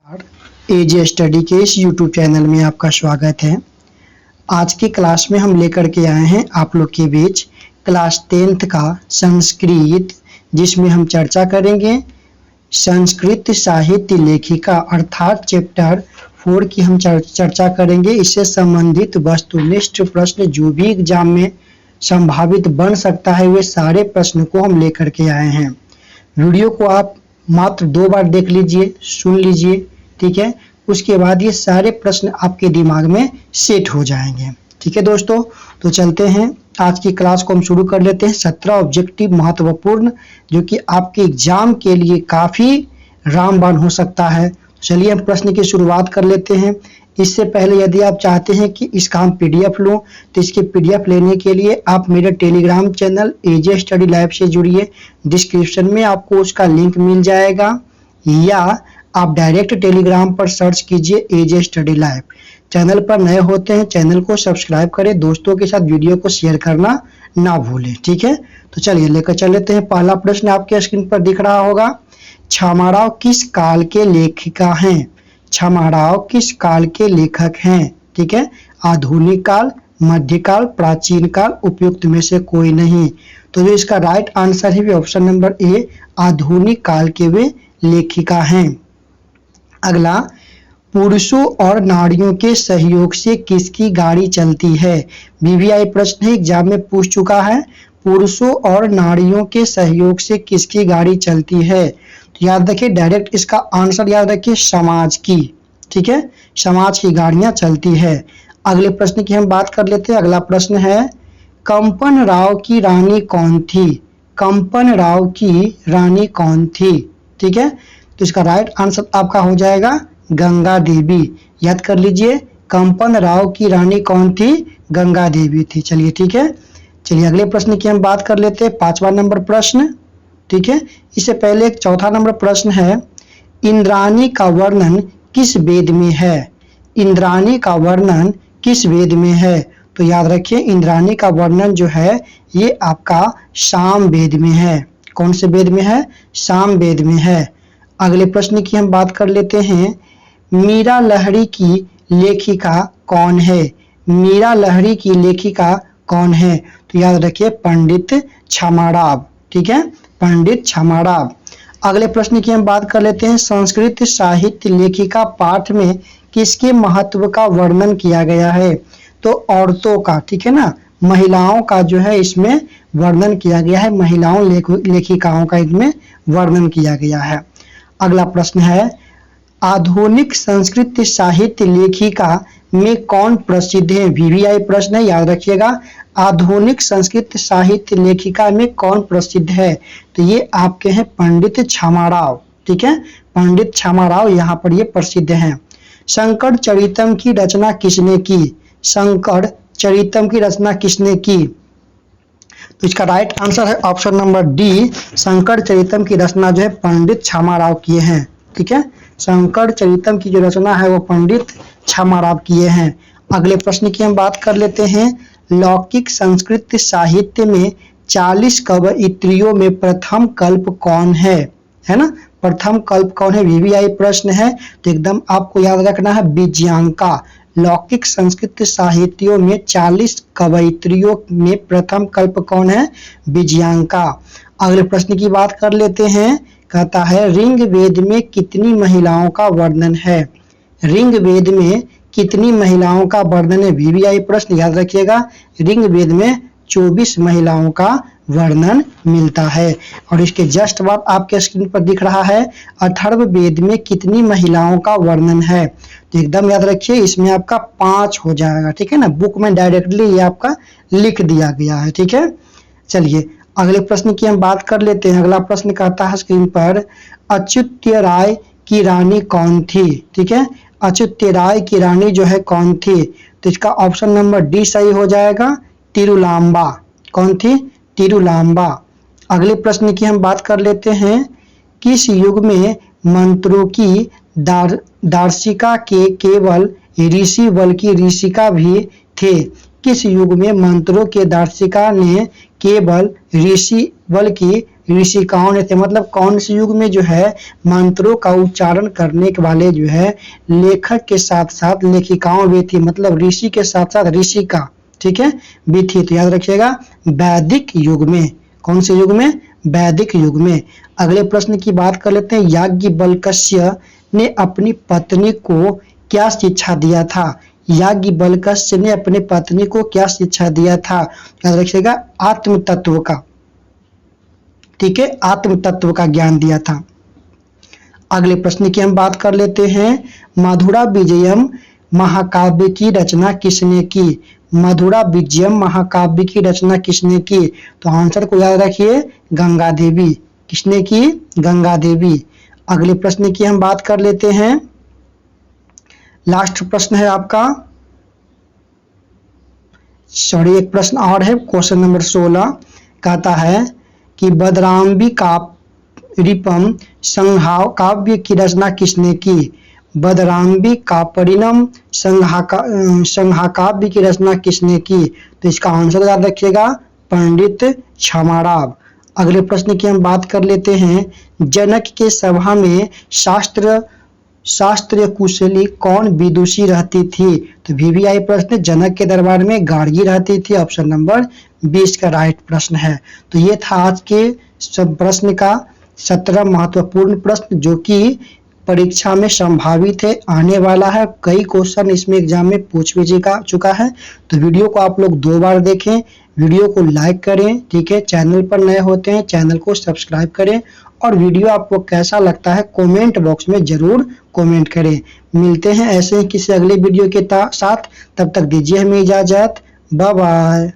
एजे study के इस YouTube channel में आपका स्वागत है। आज की क्लास में हम लेकर के आए हैं आप लोग के बीच क्लास 10th का संस्कृत, जिसमें हम चर्चा करेंगे संस्कृत साहित्य लेखिका अर्थात चैप्टर 4 की हम चर्चा करेंगे। इससे संबंधित वस्तुनिष्ठ प्रश्न जो भी एग्जाम में संभावित बन सकता है, वे सारे प्रश्न को हम लेकर के आए हैं। वीडियो को आप मात्र 2 बार देख लीजिए, सुन लीजिए, ठीक है। उसके बाद ये सारे प्रश्न आपके दिमाग में सेट हो जाएंगे, ठीक है दोस्तों। तो चलते हैं, आज की क्लास को हम शुरू कर लेते हैं। 17 ऑब्जेक्टिव महत्वपूर्ण, जो कि आपके एग्जाम के लिए काफ़ी रामबाण हो सकता है। चलिए हम प्रश्न की शुरुआत कर लेते हैं। इससे पहले यदि आप चाहते हैं कि इसका हम पीडीएफ लूँ, तो इसके पीडीएफ लेने के लिए आप मेरे टेलीग्राम चैनल एजे स्टडी लाइव से जुड़िए। डिस्क्रिप्शन में आपको उसका लिंक मिल जाएगा, या आप डायरेक्ट टेलीग्राम पर सर्च कीजिए एजे स्टडी लाइव। चैनल पर नए होते हैं, चैनल को सब्सक्राइब करें, दोस्तों के साथ वीडियो को शेयर करना ना भूलें, ठीक है। तो चलिए लेकर चल लेते हैं। पहला प्रश्न आपके स्क्रीन पर दिख रहा होगा, छमाराव किस काल के लेखिका हैं? छमाराव किस काल के लेखक हैं? ठीक है, आधुनिक काल, मध्यकाल, प्राचीन काल, उपयुक्त में से कोई नहीं। तो जो इसका राइट आंसर है वो ऑप्शन नंबर ए, आधुनिक काल के वे लेखिका हैं। अगला, पुरुषों और नारियों के सहयोग से किसकी गाड़ी चलती है? बीवीआई प्रश्न है, एग्जाम में पूछ चुका है। पुरुषों और नारियों के सहयोग से किसकी गाड़ी चलती है? तो याद रखिए, डायरेक्ट इसका आंसर याद रखिए, समाज की, ठीक है, समाज की गाड़ियां चलती है। अगले प्रश्न की हम बात कर लेते हैं। अगला प्रश्न है, कंपन राव की रानी कौन थी? कंपन राव की रानी कौन थी? ठीक है, तो इसका राइट आंसर आपका हो जाएगा गंगा देवी। याद कर लीजिए, कंपन राव की रानी कौन थी? गंगा देवी थी। चलिए ठीक है, चलिए अगले प्रश्न की हम बात कर लेते हैं। 5वां नंबर प्रश्न, ठीक है। इससे पहले एक चौथा नंबर प्रश्न है, इंद्राणी का वर्णन किस वेद में है? इंद्राणी का वर्णन किस वेद में है? तो याद रखिए, इंद्राणी का वर्णन जो है ये आपका साम वेद में है। कौन से वेद में है? साम वेद में है। अगले प्रश्न की हम बात कर लेते हैं, मीरा लहरी की लेखिका कौन है? मीरा लहरी की लेखिका कौन है? तो याद रखिए, पंडित छमाराव, ठीक है, पंडित छमाराव। अगले प्रश्न की हम बात कर लेते हैं, संस्कृत साहित्य लेखिका पाठ में किसके महत्व का वर्णन किया गया है? तो औरतों का, ठीक है ना, महिलाओं का जो है इसमें वर्णन किया गया है, महिलाओं लेखिकाओं का इसमें वर्णन किया गया है। अगला प्रश्न है, आधुनिक संस्कृत साहित्य लेखिका में कौन प्रसिद्ध है? वीवीआई प्रश्न है, याद रखिएगा, आधुनिक संस्कृत साहित्य लेखिका में कौन प्रसिद्ध है? तो ये आपके हैं पंडित छमाराव, ठीक है, पंडित छमाराव यहाँ पर ये प्रसिद्ध हैं। शंकर चरितम की रचना किसने की? शंकर चरितम की रचना किसने की? तो इसका राइट आंसर है ऑप्शन नंबर डी, शंकर चरितम की रचना जो है पंडित छमाराव किए हैं, ठीक है। शंकर चरितम की जो रचना है वो पंडित छमाराव किए हैं। अगले प्रश्न की हम बात कर लेते हैं, लौकिक संस्कृत साहित्य में 40 कवयित्रियों में प्रथम कल्प कौन है ना? प्रथम कल्प कौन है? वीवीआई प्रश्न है, तो एकदम आपको याद रखना है विजयांका। लौकिक संस्कृत साहित्यों में 40 कवयित्रियों में प्रथम कल्प कौन है? विजयांका। अगले प्रश्न की बात कर लेते हैं, कहता है ऋग वेद में कितनी महिलाओं का वर्णन है? ऋग वेद में कितनी महिलाओं का वर्णन है? वीवीआई प्रश्न, याद रखिएगा, ऋग वेद में 24 महिलाओं का वर्णन मिलता है। और इसके जस्ट बाद आपके स्क्रीन पर दिख रहा है, अथर्व वेद में कितनी महिलाओं का वर्णन है? तो एकदम याद रखिए, इसमें आपका 5 हो जाएगा, ठीक है ना, बुक में डायरेक्टली ये आपका लिख दिया गया है, ठीक है। चलिए अगले प्रश्न की हम बात कर लेते हैं। अगला प्रश्न कहता है स्क्रीन पर, अच्युत्य राय की रानी कौन थी? ठीक है, अच्युत्य राय की रानी जो है कौन थी? तो इसका ऑप्शन नंबर डी सही हो जाएगा, तिरुलांबा। कौन थी? तिरुलांबा। अगले प्रश्न की हम बात कर लेते हैं, किस युग में मंत्रों की दार्शिका के केवल ऋषि बल्कि ऋषिका भी थे? किस युग में मंत्रों के दार्शिका ने केवल ऋषि बल्कि ऋषिकाओं ने थे। मतलब कौन से युग में जो है मंत्रों का उच्चारण करने के वाले जो है लेखक के साथ साथ लेखिकाओं भी थी, मतलब ऋषि के साथ साथ ऋषिका, ठीक है, भी थी। तो याद रखिएगा वैदिक युग में। कौन से युग में? वैदिक युग में। अगले प्रश्न की बात कर लेते हैं। याज्ञवल्क्य ने अपनी पत्नी को क्या शिक्षा दिया था? याज्ञवल्क्य ने अपनी पत्नी को क्या शिक्षा दिया था? याद रखिएगा आत्म तत्व का, ठीक है, आत्म तत्व का ज्ञान दिया था। अगले प्रश्न की हम बात कर लेते हैं। मधुरा विजयम महाकाव्य की रचना किसने की? मधुरा विजयम महाकाव्य की रचना किसने की? तो आंसर को याद रखिए गंगा देवी। किसने की? गंगा देवी। अगले प्रश्न की हम बात कर लेते हैं। लास्ट प्रश्न है आपका, सॉरी एक प्रश्न और है, क्वेश्चन नंबर 16 कहता है कि बदराम्बी काव्यम संहाव काव्य की रचना किसने की? बदराम्बी कापरिणम संहाकाव्य की रचना किसने की? तो इसका आंसर याद रखिएगा पंडित क्षमाराव। अगले प्रश्न की हम बात कर लेते हैं। जनक के सभा में शास्त्र कुशली कौन विदुषी रहती थी? तो VVI प्रश्न, जनक के दरबार में गार्गी रहती थी। ऑप्शन नंबर 20 का राइट प्रश्न है। तो ये था आज के सब प्रश्न का 17 महत्वपूर्ण प्रश्न जो कि परीक्षा में संभावित है, आने वाला है। कई क्वेश्चन इसमें एग्जाम में पूछ भी चुका है। तो वीडियो को आप लोग 2 बार देखें, वीडियो को लाइक करें, ठीक है, चैनल पर नए होते हैं चैनल को सब्सक्राइब करें और वीडियो आपको कैसा लगता है कमेंट बॉक्स में जरूर कमेंट करें। मिलते हैं ऐसे ही किसी अगले वीडियो के साथ, तब तक दीजिए हमें इजाजत। Bye bye.